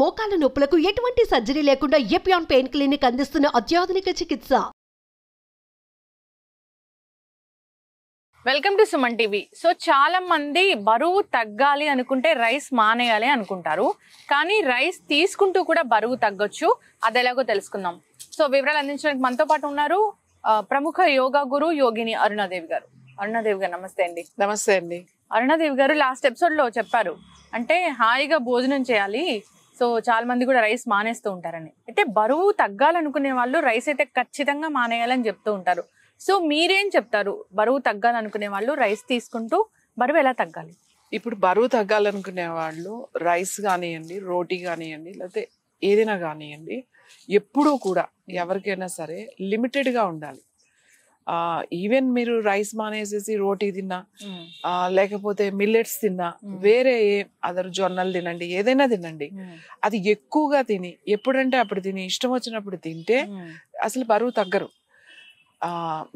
మోకాల నొప్పులకు ఎటువంటి సర్జరీ లేకుండా ఎపియాన్ పెయిన్ క్లినిక్ అందిస్తున్న అత్యాధునిక చికిత్స. Welcome to Suman TV. So చాలా మంది బరువు తగ్గాలి అనుకుంటే రైస్ మానేయాలి అనుకుంటారు, కానీ రైస్ తీసుకుంటూ కూడా బరువు తగ్గొచ్చు. అది ఎలాగో తెలుసుకుందాం. సో వివరాలు అందించడానికి మనతో పాటు ఉన్నారు ప్రముఖ యోగా గురు యోగిని అరుణాదేవి గారు. అరుణాదేవి గారు నమస్తే అండి. నమస్తే అండి. అరుణాదేవి గారు లాస్ట్ ఎపిసోడ్ లో చెప్పారు, అంటే హాయిగా భోజనం చేయాలి, సో చాలా మంది కూడా రైస్ మానేస్తూ ఉంటారని. అయితే బరువు తగ్గాలనుకునే వాళ్ళు రైస్ అయితే ఖచ్చితంగా మానేయాలని చెప్తూ ఉంటారు. సో మీరేం చెప్తారు, బరువు తగ్గాలనుకునే వాళ్ళు రైస్ తీసుకుంటూ బరువు ఎలా తగ్గాలి? ఇప్పుడు బరువు తగ్గాలనుకునే వాళ్ళు రైస్ కానివ్వండి, రోటీ కానివ్వండి, లేకపోతే ఏదైనా కానివ్వండి, ఎప్పుడూ కూడా ఎవరికైనా సరే లిమిటెడ్గా ఉండాలి. ఈవెన్ మీరు రైస్ మానేసేసి రోటీ తిన్నా, లేకపోతే మిల్లెట్స్ తిన్నా, వేరే అదర్ జొన్నలు తినండి, ఏదైనా తినండి, అది ఎక్కువగా తిని ఎప్పుడంటే అప్పుడు తిని ఇష్టం వచ్చినప్పుడు తింటే అసలు బరువు తగ్గరు.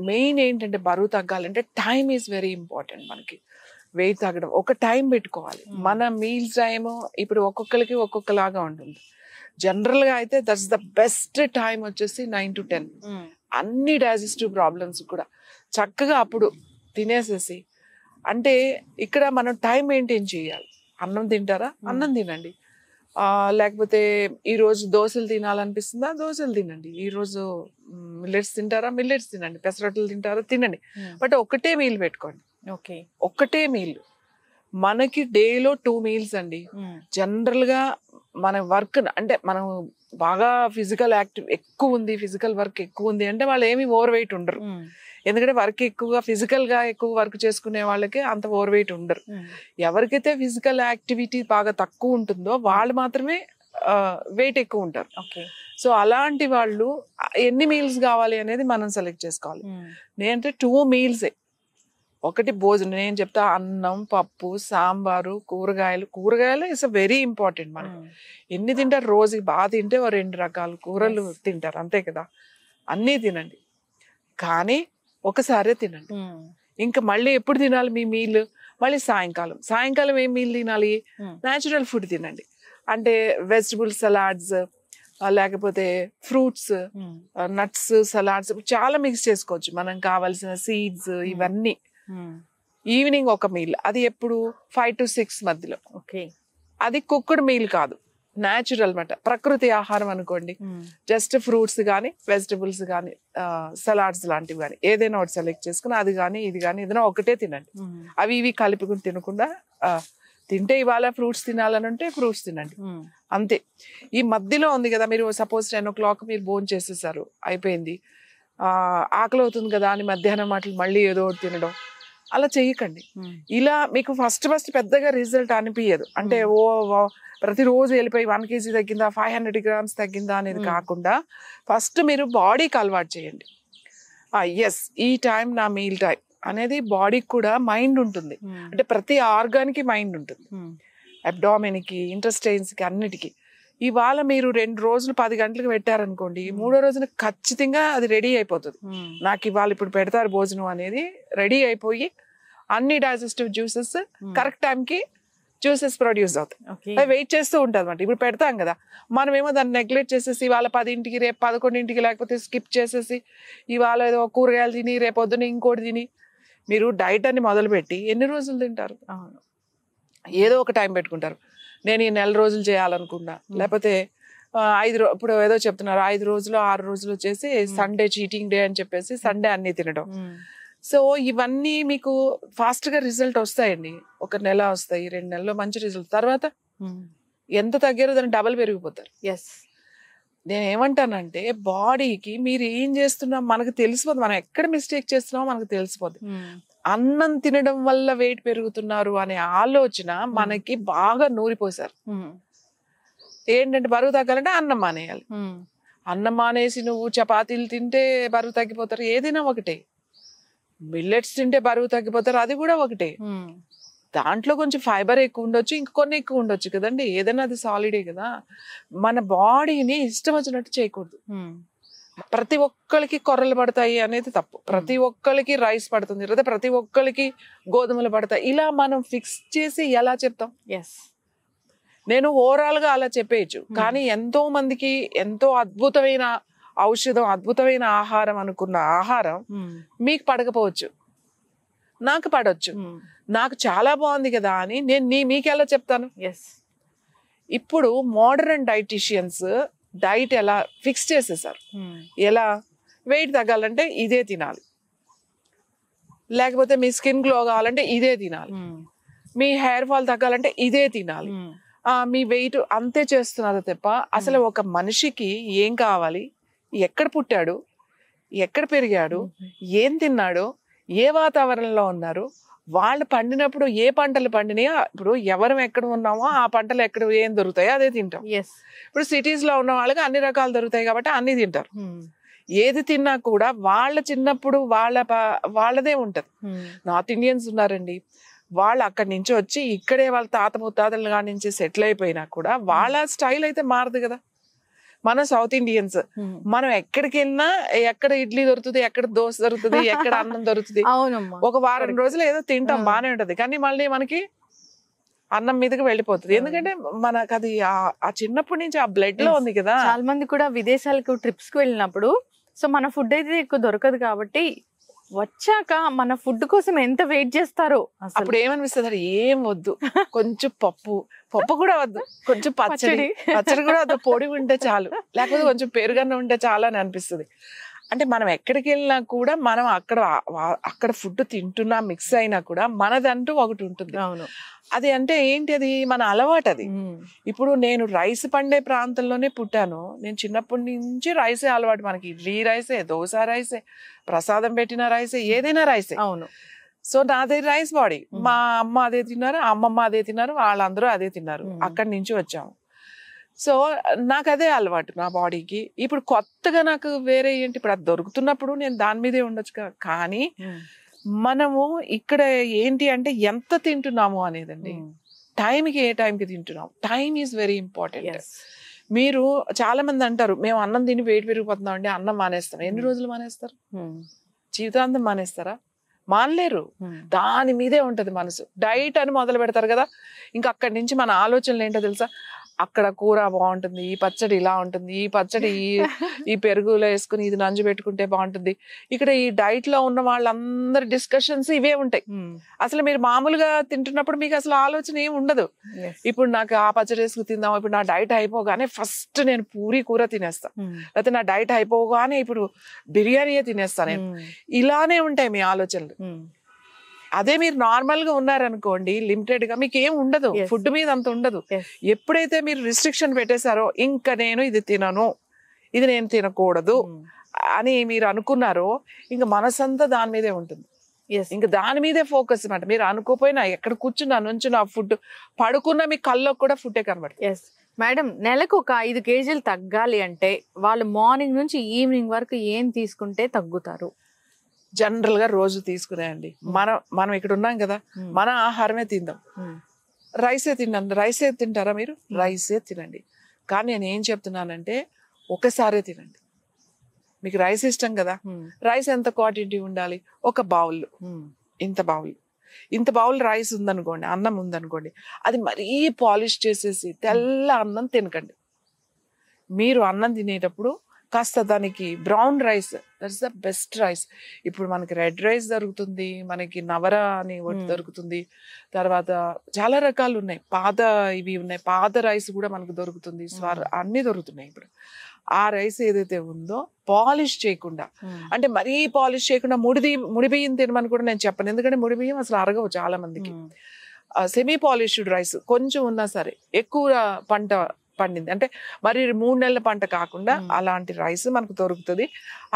మెయిన్ ఏంటంటే బరువు తగ్గాలంటే టైం ఈజ్ వెరీ ఇంపార్టెంట్. మనకి వెయిట్ తగ్గడం ఒక టైం పెట్టుకోవాలి. మన మీల్స్ టైము ఇప్పుడు ఒక్కొక్కరికి ఒక్కొక్కలాగా ఉంటుంది. జనరల్గా అయితే దట్స్ ద బెస్ట్ టైం వచ్చేసి 9 to 10. అన్ని డైజెస్టివ్ ప్రాబ్లమ్స్ కూడా చక్కగా అప్పుడు తినేసేసి, అంటే ఇక్కడ మనం టైం మెయింటైన్ చేయాలి. అన్నం తింటారా, అన్నం తినండి. లేకపోతే ఈరోజు దోశలు తినాలనిపిస్తుందా, దోశలు తినండి. ఈరోజు మిల్లెట్స్ తింటారా, మిల్లెట్స్ తినండి. పెసరట్లు తింటారా, తినండి. బట్ ఒకటే మీల్ పెట్టుకోండి. ఓకే, ఒకటే మీల్. మనకి డేలో 2 మీల్స్ అండి. జనరల్గా మన వర్క్ అంటే మనం బాగా ఫిజికల్ యాక్టివ్ ఎక్కువ ఉంది, ఫిజికల్ వర్క్ ఎక్కువ ఉంది అంటే వాళ్ళు ఏమి ఓవర్ వెయిట్ ఉండరు. ఎందుకంటే వర్క్ ఎక్కువగా ఫిజికల్గా ఎక్కువ వర్క్ చేసుకునే వాళ్ళకి అంత ఓవర్ వెయిట్ ఉండరు. ఎవరికైతే ఫిజికల్ యాక్టివిటీ బాగా తక్కువ ఉంటుందో వాళ్ళు మాత్రమే వెయిట్ ఎక్కువ ఉంటారు. సో అలాంటి వాళ్ళు ఎన్ని మీల్స్ కావాలి అనేది మనం సెలెక్ట్ చేసుకోవాలి. నేనంటే 2 మీల్సే. ఒకటి భోజనం, నేను చెప్తా అన్నం, పప్పు, సాంబారు, కూరగాయలు ఇస్ వెరీ ఇంపార్టెంట్. మనకి ఎన్ని తింటారు రోజుకి? బాగా తింటే 2 రకాల కూరలు తింటారు, అంతే కదా. అన్నీ తినండి, కానీ ఒకసారే తినండి. ఇంకా మళ్ళీ ఎప్పుడు తినాలి మీ మీల్? మళ్ళీ సాయంకాలం ఏం మీల్ తినాలి? న్యాచురల్ ఫుడ్ తినండి. అంటే వెజిటబుల్ సలాడ్స్, లేకపోతే ఫ్రూట్స్, నట్స్ సలాడ్స్ చాలా మిక్స్ చేసుకోవచ్చు. మనం కావాల్సిన సీడ్స్ ఇవన్నీ. ఈవినింగ్ ఒక మీల్, అది ఎప్పుడు 5 to 6 మధ్యలో. అది కుక్డ్ మీల్ కాదు, న్యాచురల్ మాట, ప్రకృతి ఆహారం అనుకోండి. జస్ట్ ఫ్రూట్స్ కానీ, వెజిటబుల్స్ కానీ, సలాడ్స్ లాంటివి కానీ ఏదైనా ఒకటి సెలెక్ట్ చేసుకుని అది కానీ ఇది కానీ ఏదైనా ఒకటే తినండి. అవి ఇవి కలుపుకుని తినకుండా, తింటే ఇవాళ ఫ్రూట్స్ తినాలని అంటే ఫ్రూట్స్ తినండి, అంతే. ఈ మధ్యలో ఉంది కదా, మీరు సపోజ్ 10 o'clock మీరు భోజనం చేసేసారు, అయిపోయింది, ఆకలి అవుతుంది కదా అని మధ్యాహ్నం మాటలు మళ్ళీ ఏదో ఒకటి తినడం, అలా చేయకండి. ఇలా మీకు ఫస్ట్ పెద్దగా రిజల్ట్ అనిపించదు. అంటే ప్రతిరోజు వెళ్ళిపోయి 1 kg తగ్గిందా, 500 grams తగ్గిందా అనేది కాకుండా ఫస్ట్ మీరు బాడీకి అలవాటు చేయండి. ఎస్, ఈ టైం నా మీల్ టైం అనేది బాడీకి కూడా మైండ్ ఉంటుంది. అంటే ప్రతి ఆర్గాన్కి మైండ్ ఉంటుంది, అబ్డామిన్కి, ఇంటెస్టైన్స్కి, అన్నిటికీ. ఇవాళ మీరు 2 రోజులు 10 గంటలకు పెట్టారనుకోండి, 3వ రోజున ఖచ్చితంగా అది రెడీ అయిపోతుంది. నాకు ఇవాళ ఇప్పుడు పెడతారు భోజనం అనేది రెడీ అయిపోయి అన్ని డైజెస్టివ్ జ్యూసెస్ కరెక్ట్ టైంకి జ్యూసెస్ ప్రొడ్యూస్ అవుతాయి. అది వెయిట్ చేస్తూ ఉంటుంది అన్నమాట. ఇప్పుడు పెడతాం కదా, మనమేమో దాన్ని నెగ్లెక్ట్ చేసేసి ఇవాళ 10ంటికి, రేపు 11ంటికి, లేకపోతే స్కిప్ చేసేసి ఇవాళ ఏదో కూరగాయలు తిని రేపు పొద్దున ఇంకోటి తిని మీరు డైట్ అని మొదలుపెట్టి ఎన్ని రోజులు తింటారు? ఏదో ఒక టైం పెట్టుకుంటారు. నేను ఈ 4 రోజులు చేయాలనుకున్నా, లేకపోతే 5 ఇప్పుడు ఏదో చెప్తున్నారు 5 రోజులు 6 రోజులు వచ్చేసి సండే చీటింగ్ డే అని చెప్పేసి సండే అన్ని తినడం. సో ఇవన్నీ మీకు ఫాస్ట్ గా రిజల్ట్ వస్తాయండి. 1 నెల వస్తాయి, 2 నెలల్లో మంచి రిజల్ట్. తర్వాత ఎంత తగ్గారో దాన్ని డబల్ పెరిగిపోతారు. నేను ఏమంటానంటే బాడీకి మీరు ఏం చేస్తున్నా మనకు తెలిసిపోద్ది, మనం ఎక్కడ మిస్టేక్ చేస్తున్నామో మనకు తెలిసిపోద్ది. అన్నం తినడం వల్ల వెయిట్ పెరుగుతున్నారు అనే ఆలోచన మనకి బాగా నూరిపోసారు. ఏంటంటే బరువు తగ్గాలంటే అన్నం మానేయాలి. అన్నం మానేసి నువ్వు చపాతీలు తింటే బరువు తగ్గిపోతారు, ఏదైనా ఒకటే. మిల్లెట్స్ తింటే బరువు తగ్గిపోతారు, అది కూడా ఒకటే. దాంట్లో కొంచెం ఫైబర్ ఎక్కువ ఉండొచ్చు, ఇంకొన్ని ఎక్కువ ఉండొచ్చు కదండి. ఏదైనా అది సాలిడే కదా. మన బాడీని ఇష్టం వచ్చినట్టు చేయకూడదు. ప్రతి ఒక్కరికి కొర్రలు పడతాయి అనేది తప్పు. ప్రతి ఒక్కరికి రైస్ పడుతుంది, లేదా ప్రతి ఒక్కరికి గోధుమలు పడతాయి, ఇలా మనం ఫిక్స్ చేసి ఎలా చెప్తాం? నేను ఓవరాల్ గా అలా చెప్పేయచ్చు. కానీ ఎంతో మందికి ఎంతో అద్భుతమైన ఔషధం, అద్భుతమైన ఆహారం అనుకున్న ఆహారం మీకు పడకపోవచ్చు, నాకు పడవచ్చు. నాకు చాలా బాగుంది కదా అని నేను మీకు ఎలా చెప్తాను? ఇప్పుడు మోడర్న్ డైటీషియన్స్ డైట్ ఎలా ఫిక్స్ చేసేసారు. ఎలా వెయిట్ తగ్గాలంటే ఇదే తినాలి, లేకపోతే మీ స్కిన్ గ్లో కావాలంటే ఇదే తినాలి, మీ హెయిర్ ఫాల్ తగ్గాలంటే ఇదే తినాలి, మీ వెయిట్ అంతే చేస్తున్నారు తప్ప అసలు ఒక మనిషికి ఏం కావాలి, ఎక్కడ పుట్టాడు, ఎక్కడ పెరిగాడు, ఏం తిన్నాడు, ఏ వాతావరణంలో ఉన్నారు, వాళ్ళు పండినప్పుడు ఏ పంటలు పండినాయో, ఇప్పుడు ఎవరం ఎక్కడ ఉన్నామో ఆ పంటలు ఎక్కడ ఏం దొరుకుతాయో అదే తింటాం. ఇప్పుడు సిటీస్ లో ఉన్న వాళ్ళకి అన్ని రకాలు దొరుకుతాయి కాబట్టి అన్ని తింటారు. ఏది తిన్నా కూడా వాళ్ళ చిన్నప్పుడు వాళ్ళదే ఉంటది. నార్త్ ఇండియన్స్ ఉన్నారండి, వాళ్ళు అక్కడి నుంచి వచ్చి ఇక్కడే వాళ్ళ తాత ముత్తాతల కాడి నుంచి సెటిల్ అయిపోయినా కూడా వాళ్ళ స్టైల్ అయితే మారదు కదా. మన సౌత్ ఇండియన్స్ మనం ఎక్కడికి వెళ్ళినా ఎక్కడ ఇడ్లీ దొరుకుతుంది, ఎక్కడ దోశ దొరుకుతుంది, ఎక్కడ అన్నం దొరుకుతుంది, ఒక వారం రోజులు ఏదో తింటాం బానే ఉంటది, కానీ మళ్ళీ మనకి అన్నం మీదకి వెళ్ళిపోతుంది. ఎందుకంటే మనకు అది ఆ చిన్నప్పటి నుంచి ఆ బ్లడ్ లో ఉంది కదా. చాలా మంది కూడా విదేశాలకు ట్రిప్స్ కి వెళ్ళినప్పుడు సో మన ఫుడ్ అయితే ఎక్కువ దొరకదు కాబట్టి వచ్చాక మన ఫుడ్ కోసం ఎంత వెయిట్ చేస్తారో. అప్పుడు ఏమనిపిస్తుంది, ఏం వద్దు, కొంచెం పప్పు కూడా వద్దు, కొంచెం పచ్చడి కూడా వద్దు, పొడి ఉంటే చాలు, లేకపోతే కొంచెం పెరుగన్న ఉంటే చాలు అని అనిపిస్తుంది. అంటే మనం ఎక్కడికి వెళ్ళినా కూడా మనం అక్కడ ఫుడ్ తింటున్నా మిక్స్ అయినా కూడా మనదంటూ ఒకటి ఉంటుంది. అవును, అది అంటే ఏంటి, అది మన అలవాటు. అది ఇప్పుడు నేను రైస్ పండే ప్రాంతంలోనే పుట్టాను, నేను చిన్నప్పటి నుంచి రైసే అలవాటు. మనకి ఇడ్లీ రైసే, దోశ రైసే, ప్రసాదం పెట్టిన రైసే, ఏదైనా రైసే. అవును. సో నాది రైస్ బాడీ. మా అమ్మ అదే తిన్నారు, అమ్మమ్మ అదే తిన్నారు, వాళ్ళందరూ అదే తిన్నారు, అక్కడి నుంచి వచ్చాము. సో నాకు అదే అలవాటు నా బాడీకి. ఇప్పుడు కొత్తగా నాకు వేరే ఏంటి, ఇప్పుడు అది దొరుకుతున్నప్పుడు నేను దాని మీదే ఉండొచ్చు. కానీ మనము ఇక్కడ ఏంటి అంటే ఎంత తింటున్నాము అనేదండి, టైంకి ఏ టైంకి తింటున్నాం. Time is very important. మీరు చాలా మంది అంటారు మేము అన్నం తిని వెయిట్ పెరిగిపోతున్నాం అండి, అన్నం మానేస్తాం. ఎన్ని రోజులు మానేస్తారు? జీవితాంతం మానేస్తారా? మానలేరు. దాని మీదే ఉంటది మనసు. డైట్ అని మొదలు పెడతారు కదా, ఇంకా అక్కడి నుంచి మన ఆలోచనలు ఏంటో తెలుసా, అక్కడ కూర బాగుంటుంది, ఈ పచ్చడి ఇలా ఉంటుంది, ఈ పచ్చడి ఈ పెరుగులో వేసుకుని ఇది నంజు పెట్టుకుంటే బాగుంటుంది. ఇక్కడ ఈ డైట్ లో ఉన్న వాళ్ళందరి డిస్కషన్స్ ఇవే ఉంటాయి. అసలు మీరు మామూలుగా తింటున్నప్పుడు మీకు అసలు ఆలోచన ఏమి ఉండదు. ఇప్పుడు నాకు ఆ పచ్చడి వేసుకుని తిందాం, ఇప్పుడు నా డైట్ అయిపోగానే ఫస్ట్ నేను పూరి కూర తినేస్తాను, లేకపోతే నా డైట్ అయిపోగానే ఇప్పుడు బిర్యానీయే తినేస్తాను నేను. ఇలానే ఉంటాయి మీ ఆలోచనలు. అదే మీరు నార్మల్ గా ఉన్నారనుకోండి, లిమిటెడ్ గా, మీకు ఏం ఉండదు, ఫుడ్ మీద అంత ఉండదు. ఎప్పుడైతే మీరు రిస్ట్రిక్షన్ పెట్టేశారో, ఇంకా నేను ఇది తినను, ఇది నేను తినకూడదు అని మీరు అనుకున్నారో, ఇంకా మనసంతా దాని మీదే ఉంటుంది. ఇంకా దాని మీదే ఫోకస్ అనమాట. మీరు అనుకోపోయినా ఎక్కడ కూర్చున్నా నుంచున్నా ఫుడ్, పడుకున్నా మీ కళ్ళకు కూడా ఫుడ్డే కనబడుతుంది. మేడం, నెలకు ఒక 5 కేజీలు తగ్గాలి అంటే వాళ్ళు మార్నింగ్ నుంచి ఈవినింగ్ వరకు ఏం తీసుకుంటే తగ్గుతారు? జనరల్ గా రోజు తీసుకునేయండి. మనం ఇక్కడ ఉన్నాం కదా, మన ఆహారమే తిందాం. రైసే తినండి. రైసే తింటారా మీరు? రైసే తినండి. కానీ నేను ఏం చెప్తున్నానంటే ఒకసారే తినండి. మీకు రైస్ ఇష్టం కదా, రైస్ ఎంత క్వాంటిటీ ఉండాలి? ఒక బౌల్, ఇంత బౌల్ రైస్ ఉందనుకోండి, అన్నం ఉందనుకోండి, అది మరీ పాలిష్ చేసేసి తెల్ల అన్నం తినకండి. మీరు అన్నం తినేటప్పుడు కాస్త దానికి brown rice, that's the best rice. ఇప్పుడు మనకి రెడ్ రైస్ దొరుకుతుంది, మనకి నవర అని ఒకటి దొరుకుతుంది, తర్వాత చాలా రకాలు ఉన్నాయి, పాత ఇవి ఉన్నాయి, పాత రైస్ కూడా మనకు దొరుకుతుంది, అన్ని దొరుకుతున్నాయి. ఇప్పుడు ఆ రైస్ ఏదైతే ఉందో పాలిష్ చేయకుండా, అంటే మరీ పాలిష్ చేయకుండా ముడి బియ్యం తినమని కూడా నేను చెప్పను, ఎందుకంటే ముడి బియ్యం అసలు అరగవు చాలా మందికి. సెమీ పాలిష్డ్ రైస్ కొంచెం ఉన్నా సరే, ఎక్కువ పంట పండింది అంటే మరి 3 నెలల పంట కాకుండా అలాంటి రైస్ మనకు దొరుకుతుంది.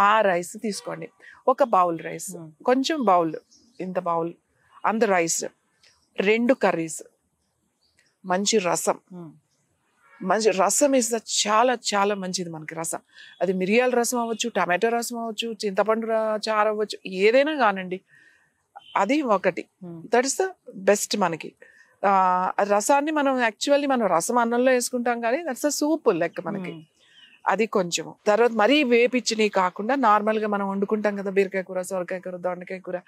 ఆ రైస్ తీసుకోండి. ఒక బౌల్ రైస్, కొంచెం బౌల్, ఇంత బౌల్ అంత రైస్, 2 కర్రీస్, మంచి రసం. మంచి రసం ఇస్తే చాలా చాలా మంచిది మనకి రసం. అది మిరియాల రసం అవ్వచ్చు, టమాటో రసం అవ్వచ్చు, చింతపండు చారు అవ్వచ్చు, ఏదైనా కానండి, అది ఒకటి. దట్ ఇస్ ద బెస్ట్ మనకి. రసాన్ని మనం యాక్చువల్లీ మనం రసం అన్నంలో వేసుకుంటాం, కానీ దట్స్ అ సూప్ లెక్క మనకి. అది కొంచెము. తర్వాత మరీ వేపిచ్చినవి కాకుండా నార్మల్గా మనం వండుకుంటాం కదా, బీరకాయ కూర, సొరకాయ కూర, దొండకాయ కూర,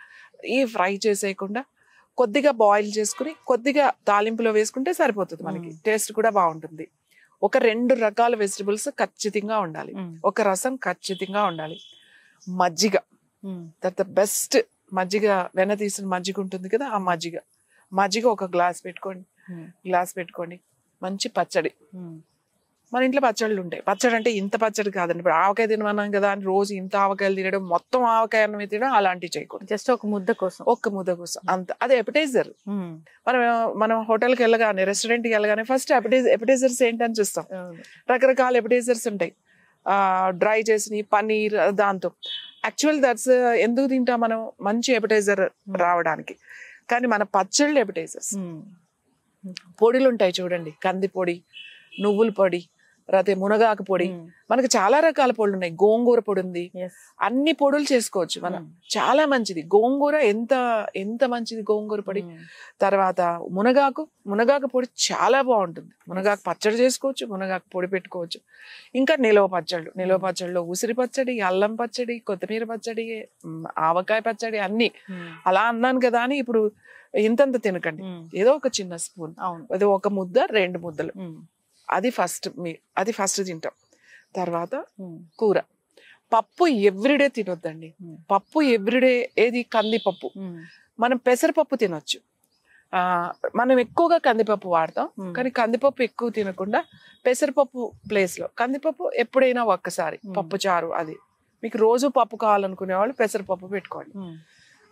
ఈ ఫ్రై చేసేయకుండా కొద్దిగా బాయిల్ చేసుకుని కొద్దిగా తాలింపులో వేసుకుంటే సరిపోతుంది మనకి. టేస్ట్ కూడా బాగుంటుంది. ఒక 2 రకాల వెజిటబుల్స్ ఖచ్చితంగా ఉండాలి. ఒక రసం ఖచ్చితంగా ఉండాలి. మజ్జిగ, దట్ ద బెస్ట్. మజ్జిగ, వెన్న తీసిన మజ్జిగ ఉంటుంది కదా, ఆ మజ్జిగ ఒక గ్లాస్ పెట్టుకోండి. మంచి పచ్చడి. మన ఇంట్లో పచ్చళ్ళు ఉంటాయి. పచ్చడి అంటే ఇంత పచ్చడి కాదండి. ఇప్పుడు ఆవకాయ తినమన్నాం కదా అని రోజు ఇంత ఆవకాయలు తినడం, మొత్తం ఆవకాయ అన్నం తినడం అలాంటివి చేయకూడదు. జస్ట్ ఒక ముద్ద కోసం అంత. అదే ఎపిటైజర్. మనం హోటల్కి వెళ్ళగానే, రెస్టారెంట్కి వెళ్ళగానే ఫస్ట్ ఎపిటైజర్స్ ఏంటని చూస్తాం. రకరకాల ఎపిటైజర్స్ ఉంటాయి. డ్రై చేసిన పన్నీర్, దాంతో యాక్చువల్ దట్స్ ఎందుకు తింటాం మనం, మంచి ఎపిటైజర్ రావడానికి. కానీ మన పచ్చళ్ళు ఎపిటైజర్స్. పొడులు ఉంటాయి చూడండి, కంది పొడి, నువ్వుల పొడి, లేకపోతే మునగాకు పొడి, మనకు చాలా రకాల పొడులు ఉన్నాయి. గోంగూర పొడి ఉంది. అన్ని పొడులు చేసుకోవచ్చు మనం. చాలా మంచిది గోంగూర, ఎంత మంచిది గోంగూర పొడి. తర్వాత మునగాకు పొడి చాలా బాగుంటుంది. మునగాకు పచ్చడి చేసుకోవచ్చు, మునగాకు పొడి పెట్టుకోవచ్చు. ఇంకా నిలవ పచ్చళ్ళు ఉసిరి పచ్చడి, అల్లం పచ్చడి, కొత్తిమీర పచ్చడి, ఆవకాయ పచ్చడి, అన్ని. అలా అన్నాను కదా అని ఇప్పుడు ఇంతంత తినకండి. ఏదో ఒక చిన్న స్పూన్, ఏదో ఒక ముద్ద 2 ముద్దలు, అది ఫస్ట్ తింటాం. తర్వాత కూర. పప్పు ఎవ్రీడే తినొద్దండి. పప్పు ఎవ్రీడే ఏది, కందిపప్పు. మనం పెసరపప్పు తినొచ్చు. మనం ఎక్కువగా కందిపప్పు వాడతాం, కానీ కందిపప్పు ఎక్కువ తినకుండా పెసరపప్పు ప్లేస్ లో కందిపప్పు ఎప్పుడైనా ఒక్కసారి పప్పు చారు. అది మీకు రోజు పప్పు కావాలనుకునే వాళ్ళు పెసరపప్పు పెట్టుకోండి.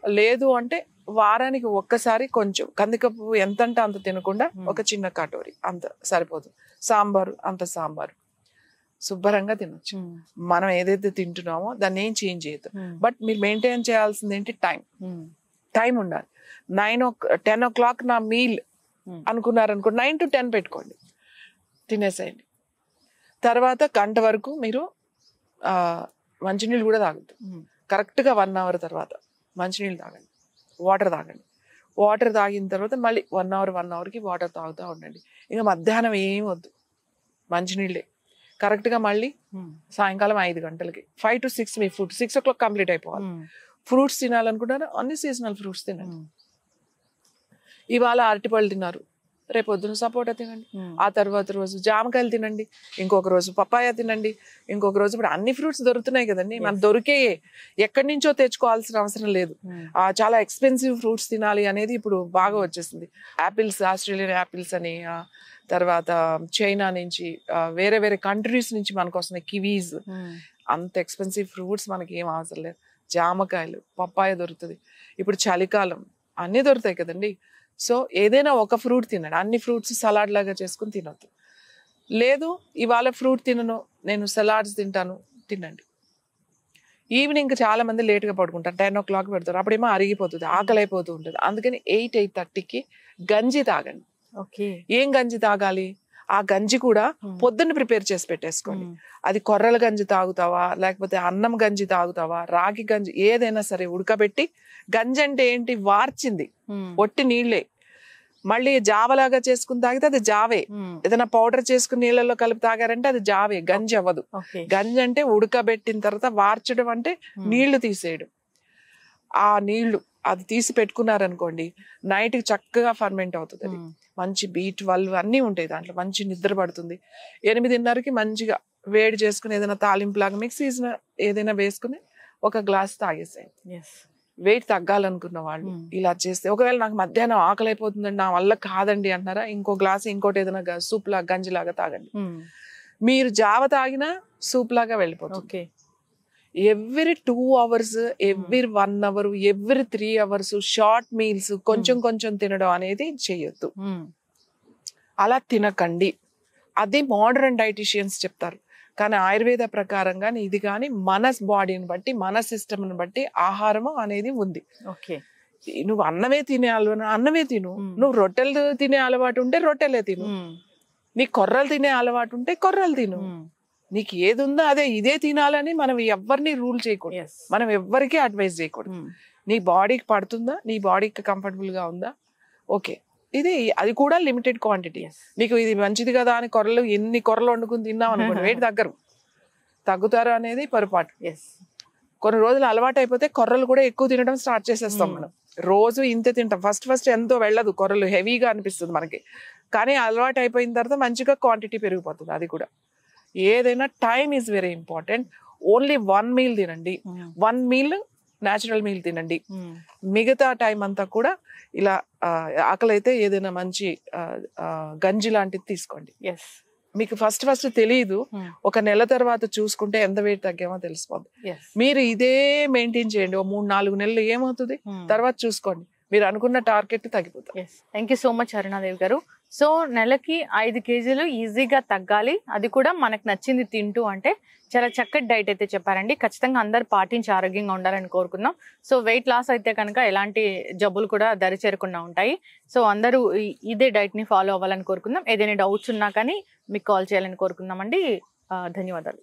లేదు అంటే వారానికి ఒక్కసారి కొంచెం కందిపప్పు ఎంతంటే అంత తినకుండా ఒక చిన్న కటోరి అంత సరిపోతుంది. సాంబారు శుభ్రంగా తినొచ్చు. మనం ఏదైతే తింటున్నామో దాన్ని ఏం చేంజ్ చేయదు. బట్ మీరు మెయింటైన్ చేయాల్సింది ఏంటి, టైం ఉండాలి. 10 o'clock నా మీల్ అనుకున్నారనుకో, 9 to 10 పెట్టుకోండి, తినేసేయండి. తర్వాత గంట వరకు మీరు మంచినీళ్ళు కూడా తాగద్దు. కరెక్ట్గా 1 hour తర్వాత మంచినీళ్ళు తాగండి, వాటర్ తాగిన తర్వాత మళ్ళీ 1 hourకి వాటర్ తాగుతూ ఉండండి. ఇంకా మధ్యాహ్నం ఏం వద్దు, మంచినీళ్ళే. కరెక్ట్గా మళ్ళీ సాయంకాలం 5 గంటలకి 5 to 6 me food 6 o'clock complete అయిపోవాలి. ఫ్రూట్స్ తినాలనుకుంటారు, అన్ని సీజనల్ ఫ్రూట్స్ తినండి. ఇవాళ అరటిపళ్ళు తిన్నారు, రేపొద్దున సపోటా తినండి, ఆ తర్వాత రోజు జామకాయలు తినండి, ఇంకొక రోజు పపాయ తినండి, ఇంకొక రోజు. ఇప్పుడు అన్ని ఫ్రూట్స్ దొరుకుతున్నాయి కదండి, మనం దొరికే ఎక్కడి నుంచో తెచ్చుకోవాల్సిన అవసరం లేదు. చాలా ఎక్స్పెన్సివ్ ఫ్రూట్స్ తినాలి అనేది ఇప్పుడు బాగా వచ్చేసింది. యాపిల్స్, ఆస్ట్రేలియన్ యాపిల్స్ అని, తర్వాత చైనా నుంచి, వేరే కంట్రీస్ నుంచి మనకు వస్తున్నాయి కివీస్. అంత ఎక్స్పెన్సివ్ ఫ్రూట్స్ మనకి ఏం అవసరం లేదు. జామకాయలు, పప్పాయ దొరుకుతుంది. ఇప్పుడు చలికాలం అన్నీ దొరుకుతాయి కదండి. సో ఏదైనా ఒక ఫ్రూట్ తినండి. అన్ని ఫ్రూట్స్ సలాడ్ లాగా చేసుకుని తినొద్దు. లేదు ఇవాళ ఫ్రూట్ తినను, నేను సలాడ్స్ తింటాను, తినండి. ఈవినింగ్ చాలా మంది లేట్గా పడుకుంటారు, 10 o'clock పెడతారు, అప్పుడేమో అరిగిపోతుంది, ఆకలి అయిపోతూ ఉంటుంది. అందుకని 8-8:30కి గంజి తాగండి. ఏం గంజి తాగాలి, ఆ గంజి కూడా పొద్దున్న ప్రిపేర్ చేసి పెట్టేసుకోండి. అది కొర్రల గంజి తాగుతావా, లేకపోతే అన్నం గంజి తాగుతావా, రాగి గంజి, ఏదైనా సరే ఉడకబెట్టి. గంజి అంటే ఏంటి, వార్చింది, ఒట్టి నీళ్లే. మళ్ళీ జావలాగా చేసుకుని తాగితే అది జావే. ఏదైనా పౌడర్ చేసుకుని నీళ్ళలో కలిపి తాగారంటే అది జావే, గంజి అవ్వదు. గంజి అంటే ఉడకబెట్టిన తర్వాత వార్చడం అంటే నీళ్లు తీసేయడం. ఆ నీళ్లు అది తీసి పెట్టుకున్నారనుకోండి, నైట్కి చక్కగా ఫర్మెంట్ అవుతుంది. అది మంచి B12 అన్నీ ఉంటాయి దాంట్లో, మంచి నిద్ర పడుతుంది. 8:30కి మంచిగా వేడి చేసుకుని ఏదైనా తాలింపు లాగా మిక్స్ ఏదైనా వేసుకుని ఒక గ్లాస్ తాగేసేయండి. వెయిట్ తగ్గాలనుకున్న వాళ్ళు ఇలా చేస్తే. ఒకవేళ నాకు మధ్యాహ్నం ఆకలి అయిపోతుందండి, నా వల్ల కాదండి అంటున్నారా, ఇంకో గ్లాస్ ఇంకోటి ఏదైనా సూప్ లాగా గంజి లాగా తాగండి. మీరు జావ తాగినా సూప్ లాగా వెళ్ళిపోతుంది. Every 2 hours, every 1 hour, every 3 hours short meals కొంచెం తినడం అనేది చేయొద్దు. అలా తినకండి. అది మోడర్న్ డైటీషియన్స్ చెప్తారు. కానీ ఆయుర్వేద ప్రకారం కానీ ఇది కానీ మన బాడీని బట్టి, మన సిస్టమ్ని బట్టి ఆహారము అనేది ఉంది. నువ్వు అన్నమే తినే అన్నమే తిను, నువ్వు రొట్టెలు తినే అలవాటు ఉంటే రొట్టెలే తిను, నీకు కొర్రలు తినే అలవాటు ఉంటే కొర్రలు తిను. నీకు ఏది ఉందో అదే, ఇదే తినాలని మనం ఎవరిని రూల్ చేయకూడదు, మనం ఎవ్వరికీ అడ్వైజ్ చేయకూడదు. నీ బాడీకి పడుతుందా, నీ బాడీకి కంఫర్టబుల్ గా ఉందా, ఓకే. అది కూడా లిమిటెడ్ క్వాంటిటీ. నీకు ఇది మంచిది కదా అని ఎన్ని కొర్రలు వండుకుని తిన్నాం అనుకోండి, వెయిట్ తగ్గుతారు అనేది పొరపాటు. కొన్ని రోజులు అలవాటు అయిపోతే కొర్రలు కూడా ఎక్కువ తినడం స్టార్ట్ చేసేస్తాం మనం. రోజు ఇంతే తింటాం. ఫస్ట్ ఎంతో వెళ్ళదు, కొరలు హెవీగా అనిపిస్తుంది మనకి. కానీ అలవాటు అయిపోయిన తర్వాత మంచిగా క్వాంటిటీ పెరిగిపోతుంది. అది కూడా ఏదైనా time is very important. Only 1 meal తినండి, 1 మీల్ న్యాచురల్ మీల్ తినండి. మిగతా టైం అంతా కూడా ఇలా ఆకలి అయితే ఏదైనా మంచి గంజి లాంటిది తీసుకోండి. మీకు ఫస్ట్ తెలియదు, ఒక నెల తర్వాత చూసుకుంటే ఎంత వెయిట్ తగ్గామో తెలిసిపోద్ది. మీరు ఇదే మెయింటైన్ చేయండి, 3-4 నెలలు ఏమవుతుంది తర్వాత చూసుకోండి, మీరు అనుకున్న టార్గెట్ తగ్గిపోతుంది. Thank you so much Aruna Devi గారు. సో నెలకి 5 కేజీలు ఈజీగా తగ్గాలి, అది కూడా మనకు నచ్చింది తింటూ అంటే చాలా చక్కటి డైట్ అయితే చెప్పారండి. ఖచ్చితంగా అందరు పాటించి ఆరోగ్యంగా ఉండాలని కోరుకుందాం. సో వెయిట్ లాస్ అయితే కనుక ఎలాంటి జబ్బులు కూడా దరి చేరకుండా ఉంటాయి. సో అందరూ ఇదే డైట్ని ఫాలో అవ్వాలని కోరుకుందాం. ఏదైనా డౌట్స్ ఉన్నా కానీ మీకు కాల్ చేయాలని కోరుకుందామండి. ధన్యవాదాలు.